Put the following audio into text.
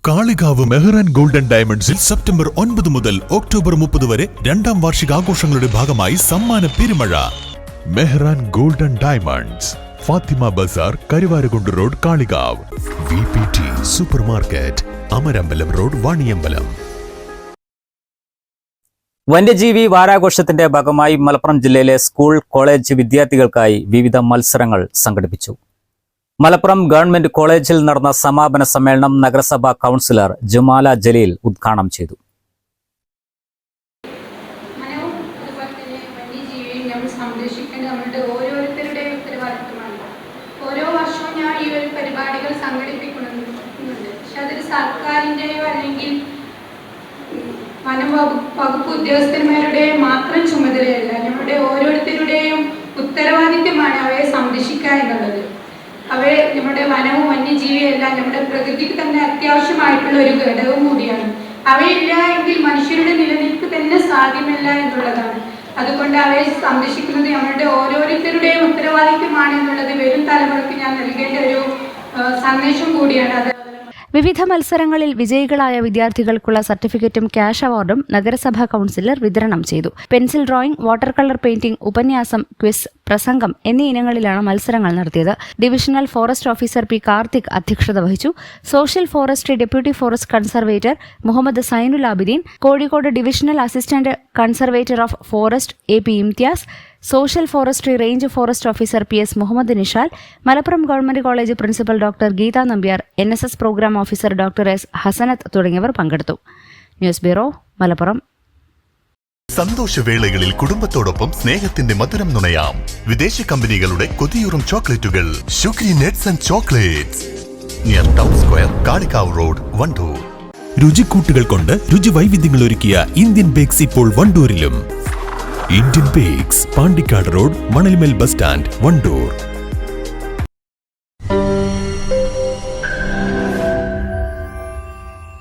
Kalikavu Mehran golden ഡയമണ്ട്സിൽ September 9 മുതൽ October 30 വരെ രണ്ടാം വാർഷികാഘോഷങ്ങളുടെ ഭാഗമായി സമ്മാന പെരുമഴ. Mehran golden diamonds, Fathima Bazaar, Karuvarakundu road, Kalikavu. VPT super market, Amarambalam road, Vaniyambalam. വന്യജീവി വാരാഘോഷത്തിന്റെ ഭാഗമായി മലപ്പുറം ജില്ലയിലെ സ്കൂൾ, കോളേജ് വിദ്യാർത്ഥികൾക്കായി വിവിധ മത്സരങ്ങൾ സംഘടിപ്പിച്ചു. മലപ്പുറം ഗവൺമെന്റ് കോളേജിൽ നടന്ന സമാപന സമ്മേളനം നഗരസഭാ കൗൺസിലർ ജുമാല ജലീൽ ഉദ്ഘാടനം ചെയ്തു. ഓരോ വർഷവും ഞാൻ ഈ ഒരു പരിപാടികൾ സംഘടിപ്പിക്കുന്നുണ്ട്. പക്ഷെ അതൊരു സർക്കാരിൻ്റെയോ അല്ലെങ്കിൽ വനം വകുപ്പ് ഉദ്യോഗസ്ഥന്മാരുടെയും മാത്രം ചുമതലയല്ല, നമ്മുടെ ഓരോരുത്തരുടെയും ഉത്തരവാദിത്വമാണ് അവയെ സംരക്ഷിക്കുക എന്നുള്ളത്. അവയെ നമ്മുടെ വനവും വന്യജീവിയും എല്ലാം നമ്മുടെ പ്രകൃതിക്ക് തന്നെ അത്യാവശ്യമായിട്ടുള്ള ഒരു ഘടകവും കൂടിയാണ്. അവയില്ല എങ്കിൽ മനുഷ്യരുടെ നിലനിൽപ്പ് തന്നെ സാധ്യമല്ല എന്നുള്ളതാണ്. അതുകൊണ്ട് അവയെ സംരക്ഷിക്കുന്നത് നമ്മുടെ ഓരോരുത്തരുടെയും ഉത്തരവാദിത്വമാണ് എന്നുള്ളത് വരും തലമുറയ്ക്ക് ഞാൻ നൽകേണ്ട ഒരു സന്ദേശം കൂടിയാണ്. അത് വിവിധ മത്സരങ്ങളിൽ വിജയികളായ വിദ്യാർത്ഥികൾക്കുള്ള സർട്ടിഫിക്കറ്റും ക്യാഷ് അവാർഡും നഗരസഭാ കൗൺസിലർ വിതരണം ചെയ്തു. Pencil drawing, water colour painting, ഉപന്യാസം, ക്വിസ്, പ്രസംഗം എന്നീ ഇനങ്ങളിലാണ് മത്സരങ്ങൾ നടത്തിയത്. Divisional forest officer P Karthik അധ്യക്ഷത വഹിച്ചു. Social forestry deputy forest conservator Muhammad Zainul Abideen, Kozhikode divisional assistant conservator of forest AP Imthiyas, social forestry range forest officer PS Muhammad Nishal, Malappuram government college principal doctor Geetha Nambiar, NSS program officer doctor S Hasanath തുടങ്ങിയവർ പങ്കെടുത്തു. News bureau, Malappuram. സന്തോഷവേളകളിൽ കുടുംബത്തോടൊപ്പം സ്നേഹത്തിന്റെ മധുരം നുണയാം. വിദേശ കമ്പനികളുടെ കൊതിയൂറും ചോക്ലേറ്റുകൾ Sugary nuts and chocolates, near town square, Kalikavu road, Wandoor. രുചിക്കൂട്ടുകൾ കൊണ്ട് രുചി വൈവിധ്യങ്ങൾ ഒരുക്കിയ ഇന്ത്യൻ ബേക്സ് ഇപ്പോൾ വണ്ടൂരിലും. Indian Bakes, Pandikkad road, Manalmel bus stand, Wandoor.